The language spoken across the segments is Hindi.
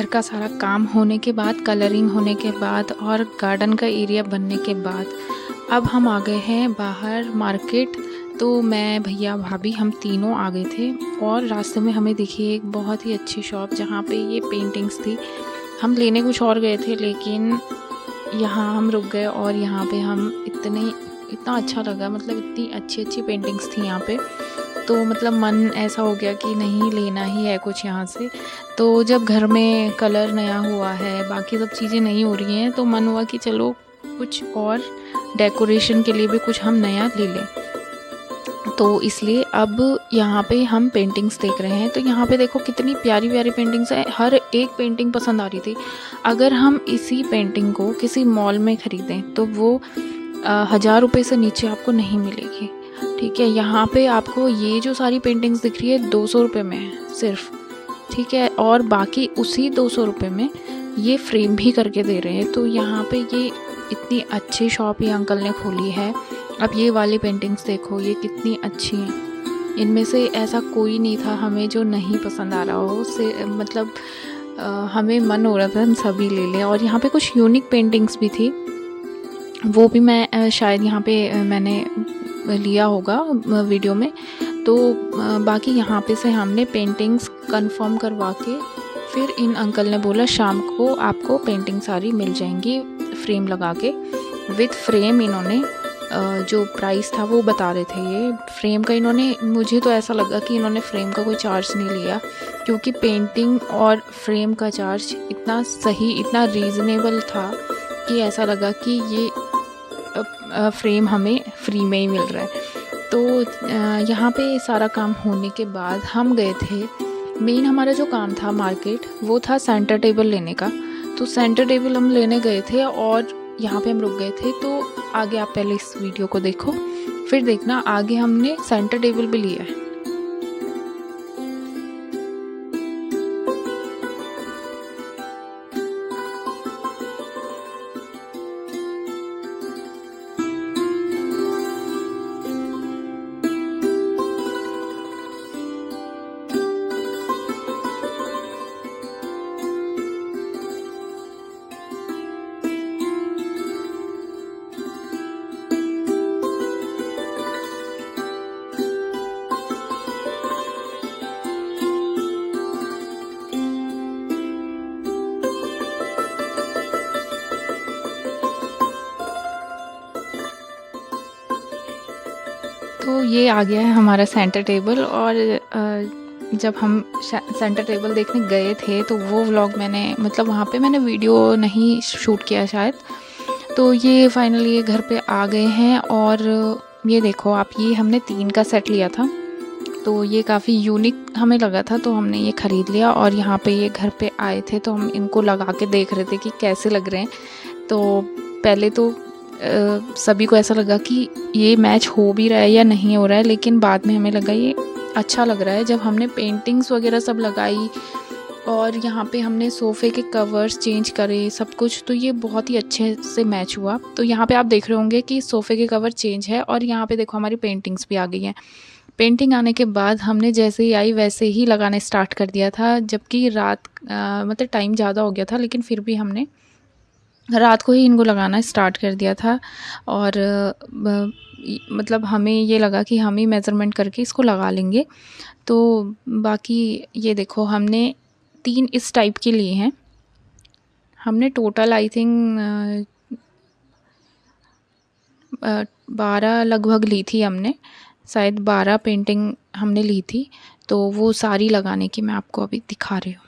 का सारा काम होने के बाद, कलरिंग होने के बाद और गार्डन का एरिया बनने के बाद अब हम आ गए हैं बाहर मार्केट। तो मैं, भैया, भाभी हम तीनों आ गए थे और रास्ते में हमें दिखी एक बहुत ही अच्छी शॉप जहाँ पे ये पेंटिंग्स थी। हम लेने कुछ और गए थे लेकिन यहाँ हम रुक गए और यहाँ पे हम इतना अच्छा लगा, मतलब इतनी अच्छी अच्छी पेंटिंग्स थी यहाँ पे। तो मतलब मन ऐसा हो गया कि नहीं, लेना ही है कुछ यहाँ से। तो जब घर में कलर नया हुआ है, बाकी सब चीज़ें नई हो रही हैं, तो मन हुआ कि चलो कुछ और डेकोरेशन के लिए भी कुछ हम नया ले लें। तो इसलिए अब यहाँ पे हम पेंटिंग्स देख रहे हैं। तो यहाँ पे देखो कितनी प्यारी प्यारी पेंटिंग्स है, हर एक पेंटिंग पसंद आ रही थी। अगर हम इसी पेंटिंग को किसी मॉल में ख़रीदें तो वो 1000 रुपये से नीचे आपको नहीं मिलेगी। ठीक है, यहाँ पे आपको ये जो सारी पेंटिंग्स दिख रही है 200 रुपये में है सिर्फ। ठीक है, और बाकी उसी 200 रुपये में ये फ्रेम भी करके दे रहे हैं। तो यहाँ पे ये इतनी अच्छी शॉप ये अंकल ने खोली है। अब ये वाली पेंटिंग्स देखो, ये कितनी अच्छी हैं। इनमें से ऐसा कोई नहीं था हमें जो नहीं पसंद आ रहा हो, से मतलब हमें मन हो रहा था हम सभी ले लें। और यहाँ पे कुछ यूनिक पेंटिंग्स भी थी, वो भी मैं शायद यहाँ पे मैंने लिया होगा वीडियो में। तो बाकी यहाँ पे से हमने पेंटिंग्स कंफर्म करवा के फिर इन अंकल ने बोला शाम को आपको पेंटिंग सारी मिल जाएंगी फ्रेम लगा के। विद फ्रेम इन्होंने जो प्राइस था वो बता रहे थे। ये फ्रेम का इन्होंने, मुझे तो ऐसा लगा कि इन्होंने फ्रेम का कोई चार्ज नहीं लिया, क्योंकि पेंटिंग और फ्रेम का चार्ज इतना सही, इतना रीज़नेबल था कि ऐसा लगा कि ये फ्रेम हमें फ्री में ही मिल रहा है। तो यहाँ पे सारा काम होने के बाद हम गए थे, मेन हमारा जो काम था मार्केट वो था सेंटर टेबल लेने का। तो सेंटर टेबल हम लेने गए थे और यहाँ पे हम रुक गए थे। तो आगे आप पहले इस वीडियो को देखो, फिर देखना आगे हमने सेंटर टेबल भी लिया है। तो ये आ गया है हमारा सेंटर टेबल। और जब हम सेंटर टेबल देखने गए थे तो वो व्लॉग मैंने, मतलब वहाँ पे मैंने वीडियो नहीं शूट किया शायद। तो ये फाइनली ये घर पे आ गए हैं। और ये देखो आप, ये हमने 3 का सेट लिया था, तो ये काफ़ी यूनिक हमें लगा था, तो हमने ये ख़रीद लिया। और यहाँ पे ये घर पे आए थे तो हम इनको लगा के देख रहे थे कि कैसे लग रहे हैं। तो पहले तो सभी को ऐसा लगा कि ये मैच हो भी रहा है या नहीं हो रहा है, लेकिन बाद में हमें लगा ये अच्छा लग रहा है। जब हमने पेंटिंग्स वगैरह सब लगाई और यहाँ पे हमने सोफ़े के कवर्स चेंज करे सब कुछ, तो ये बहुत ही अच्छे से मैच हुआ। तो यहाँ पे आप देख रहे होंगे कि सोफ़े के कवर चेंज है और यहाँ पे देखो हमारी पेंटिंग्स भी आ गई हैं। पेंटिंग आने के बाद हमने जैसे ही आई वैसे ही लगाना स्टार्ट कर दिया था, जबकि रात मतलब टाइम ज़्यादा हो गया था, लेकिन फिर भी हमने रात को ही इनको लगाना स्टार्ट कर दिया था। और मतलब हमें ये लगा कि हम ही मेज़रमेंट करके इसको लगा लेंगे। तो बाकी ये देखो हमने 3 इस टाइप के लिए हैं। हमने टोटल आई थिंक 12 लगभग ली थी हमने, शायद 12 पेंटिंग हमने ली थी। तो वो सारी लगाने की मैं आपको अभी दिखा रही हूँ।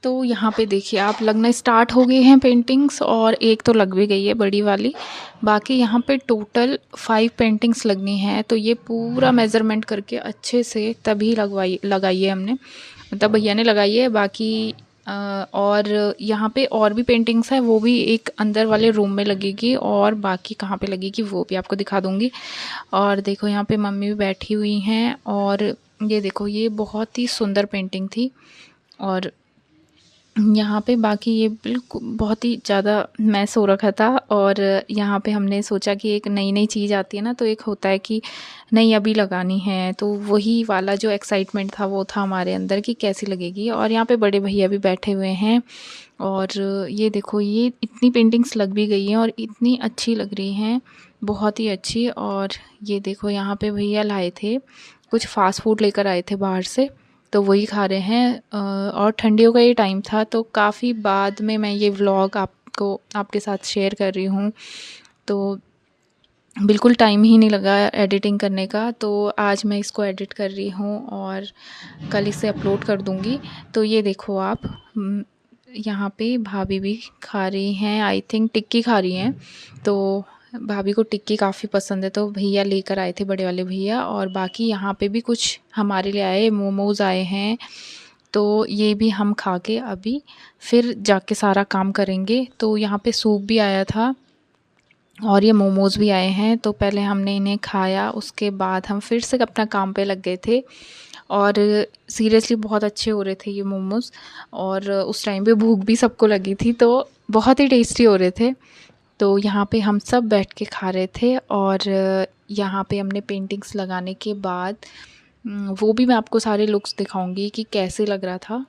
तो यहाँ पे देखिए आप लगना स्टार्ट हो गए हैं पेंटिंग्स, और एक तो लग भी गई है बड़ी वाली। बाकी यहाँ पे टोटल 5 पेंटिंग्स लगनी है। तो ये पूरा मेज़रमेंट करके अच्छे से तभी लगाई है हमने, मतलब भैया ने लगाई है। बाकी और यहाँ पे और भी पेंटिंग्स है, वो भी एक अंदर वाले रूम में लगेगी, और बाकी कहाँ पे लगेगी वो भी आपको दिखा दूँगी। और देखो यहाँ पे मम्मी भी बैठी हुई हैं, और ये देखो ये बहुत ही सुंदर पेंटिंग थी। और यहाँ पे बाकी ये बिल्कुल बहुत ही ज़्यादा मैस हो रखा था। और यहाँ पे हमने सोचा कि एक नई नई चीज़ आती है ना, तो एक होता है कि नहीं अभी लगानी है, तो वही वाला जो एक्साइटमेंट था वो था हमारे अंदर कि कैसी लगेगी। और यहाँ पे बड़े भैया भी बैठे हुए हैं, और ये देखो ये इतनी पेंटिंग्स लग भी गई हैं और इतनी अच्छी लग रही हैं, बहुत ही अच्छी। और ये देखो यहाँ पे भैया लाए थे कुछ फ़ास्ट फूड, लेकर आए थे बाहर से, तो वही खा रहे हैं। और ठंडियों का ये टाइम था, तो काफ़ी बाद में मैं ये व्लॉग आपके साथ शेयर कर रही हूँ। तो बिल्कुल टाइम ही नहीं लगा एडिटिंग करने का, तो आज मैं इसको एडिट कर रही हूँ और कल इसे अपलोड कर दूँगी। तो ये देखो आप, यहाँ पे भाभी भी खा रही हैं, आई थिंक टिक्की खा रही हैं। तो भाभी को टिक्की काफ़ी पसंद है, तो भैया लेकर आए थे, बड़े वाले भैया। और बाकी यहाँ पे भी कुछ हमारे लिए आए, मोमोज़ आए हैं, तो ये भी हम खा के अभी फिर जाके सारा काम करेंगे। तो यहाँ पे सूप भी आया था और ये मोमोज़ भी आए हैं। तो पहले हमने इन्हें खाया, उसके बाद हम फिर से अपना काम पे लग गए थे। और सीरियसली बहुत अच्छे हो रहे थे ये मोमोज़, और उस टाइम पे भूख भी सबको लगी थी, तो बहुत ही टेस्टी हो रहे थे। तो यहाँ पे हम सब बैठ के खा रहे थे। और यहाँ पे हमने पेंटिंग्स लगाने के बाद वो भी मैं आपको सारे लुक्स दिखाऊंगी कि कैसे लग रहा था।